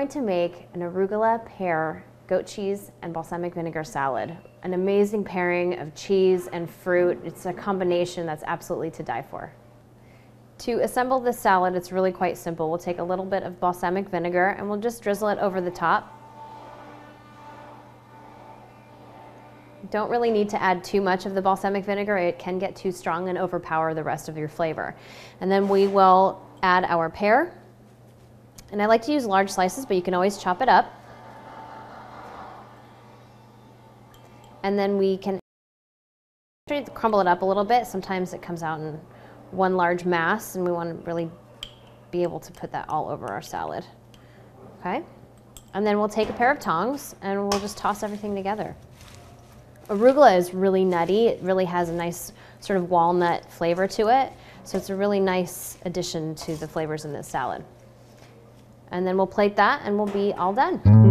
going to make an arugula, pear, goat cheese, and balsamic vinegar salad. An amazing pairing of cheese and fruit. It's a combination that's absolutely to die for. To assemble this salad, it's really quite simple. We'll take a little bit of balsamic vinegar and we'll just drizzle it over the top. Don't really need to add too much of the balsamic vinegar. It can get too strong and overpower the rest of your flavor. And then we will add our pear. And I like to use large slices, but you can always chop it up. And then we can crumble it up a little bit. Sometimes it comes out in one large mass, and we want to really be able to put that all over our salad. Okay? And then we'll take a pair of tongs, and we'll just toss everything together. Arugula is really nutty. It really has a nice sort of walnut flavor to it. So it's a really nice addition to the flavors in this salad. And then we'll plate that, and we'll be all done.